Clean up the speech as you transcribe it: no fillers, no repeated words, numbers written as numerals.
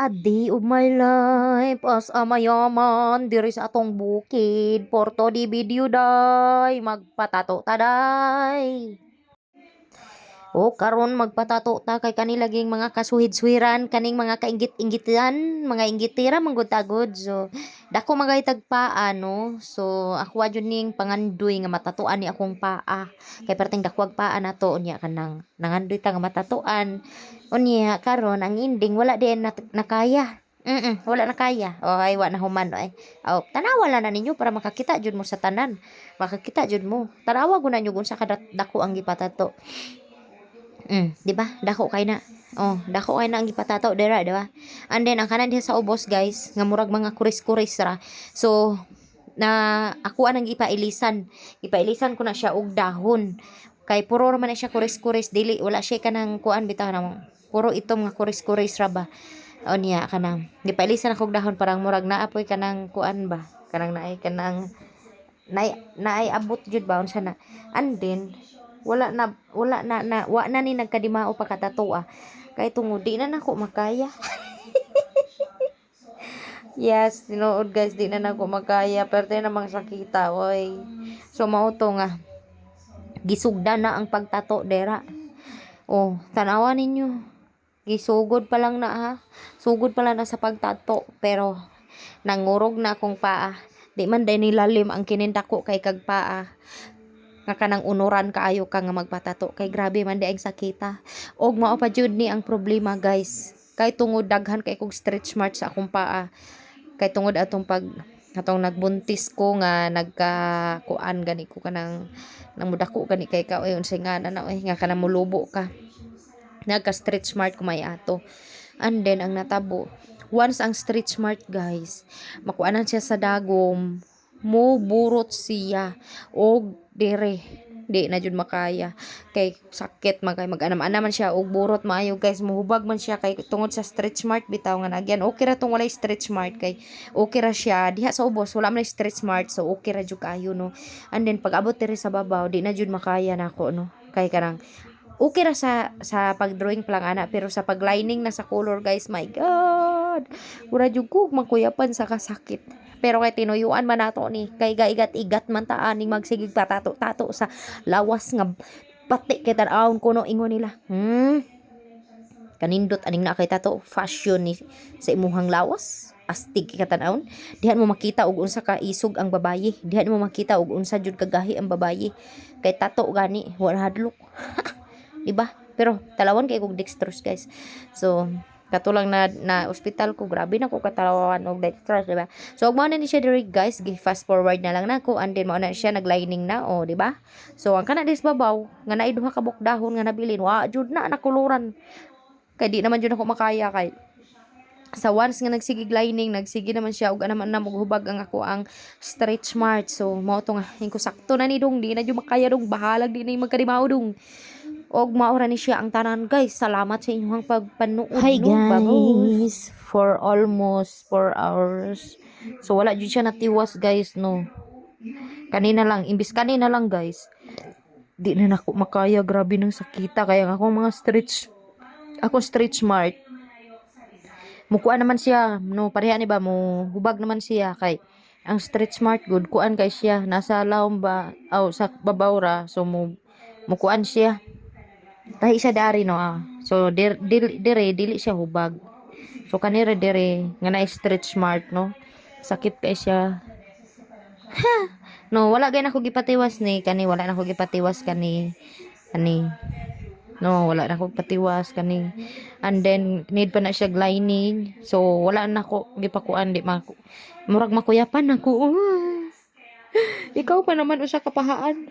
A day of my life as a mayaman diri sa atong bukid. Porto di video day, magpatato ta day. O karon magpatato ta kay kani laging mga kasuhid-suhiran, kaning mga kainggit-inggitan, mga inggitira manggud-tagod. So dako magaytag paa no. So ako jud ning pangandoy nga matatuan ni akong paa. Kay perting dakwag paa nato unya kanang nangandoy ta nga matatuan. Unya karon ang ending wala din nakaya. Wala na kaya. O ay wa na human ay. O tanawa lang na ninyo para makakita jud mo sa tanan. Makakita jud mo. Tanawa guna nyo kung sa dako ang gipatato. Di ba? Dako kay na. Oh, dako kay na ang gipatato dira, di ba? And then ang kanan diha sa ubos, guys, nga murag mga kuris-kuris ra. So na ako anang ipailisan. Ipailisan ko na siya og dahon. Kay puro ra man na siya kuris-kuris, dili wala siya kanang kuan bitaw na puro itom nga kuris-kuris ra ba. O niya kanang gipailisan ako og dahon parang murag naapoy kanang kuan ba. Kanang naay kanang naay abot jud ba unsa na. And then wala na wa na ni nagkadimao pa katato kay tungod di na nako makaya. Yes, tinuod guys, di na nako makaya pero tayo namang sakita oy. So mao to nga gisugda na ang pagtato dera. Oh, tanawa ninyo, gisugod pa lang na ha, sugod pa lang na sa pagtato pero nangurog na akong paa. Di man day nilalim ang kinindako kay kag paa nga kanang unuran kaayo ka nga magpatato kay grabe man di ang sakita. Og mao pa jud ni ang problema guys, kay tungod daghan kay kog stretch marks sa akong paa, kay tungod atong nagbuntis ko nga nagka-kuan gani ko kanang nang mudako gani kay ka oy unsay nga na oy nga kanang mulubo ka nagka stretch mark ko may ato. And then ang natabo once ang stretch mark guys makuanan siya sa dagom mo burot siya og dire di na jud makaya kay sakit mag-anam-anam man siya og burot maayo guys, muhubag man siya kay tungod sa stretch mark bitaw nga nagyan. Okay ra tong walay stretch mark kay okay ra siya diha sa ubos wala man stretch mark so okay ra jud kayo no. And then pag abot diri sa babaw di na jud makaya nako no kay kanang okay ra sa pag-drawing pa lang ana pero sa pag-lining na sa color guys, my god mura jud ko magkuyapan sa kasakit. Pero kay tinuyuan man nato ni kay gaigat-igat man ta aning magsigig patato-tato sa lawas nga pati kay tan-awon kuno ingon nila. Kanindot aning na kay tato fashion ni sa imuhang lawas. Astig kay tan-awon. Dihan mo makita og unsa ka isog ang babaye. Dihan mo makita og unsa jud kagahi ang babaye. Kay tato gani wala hadlok. Diba? Pero talawan kay kog dextrose guys. So katulang na ospital ko grabe na ko katalawan og dextrose diba. So ug mao na ni siya diri guys, gi fast forward na lang nako and then mao na siya naglining na diba. So ang kana dis babaw nga naay duha ka bukdahon nga nabilin wa jud na nakuluran. Kay di naman jud ako makaya kay sa once nga nagsigig lining nagsige naman siya og naman na maghubag ang ako ang stretch mark. So mao to nga hingko sakto na ni dong di na jud makaya dong bahalag di na magkadimaw dong. Og maura ni siya ang tanan guys. Salamat sa inyong pagpanood. Hi no, guys, for almost 4 hours. So wala jud siya natiwas guys no. Kanina lang, imbis kanina lang guys. Di na nako makaya, grabe nang sakita kaya ako mga stretch mark. Mukuan naman siya no, pareha ni ba mo hubag naman siya kay ang stretch mark good kuan kay siya nasa lawom ba sa babaw ra so mukuan siya. Tahi siya dari no so dili siya hubag. So kanira dire nga na stretch mark no. Sakit kay siya. No, wala gay nako gipatiwas ni kani, wala na ko gipatiwas kani. No, wala na ko patiwas kani. And then need pa na siya lining. So wala na ko gipakuan di murag makuyapan ako. Ikaw pa naman usa kapahaan.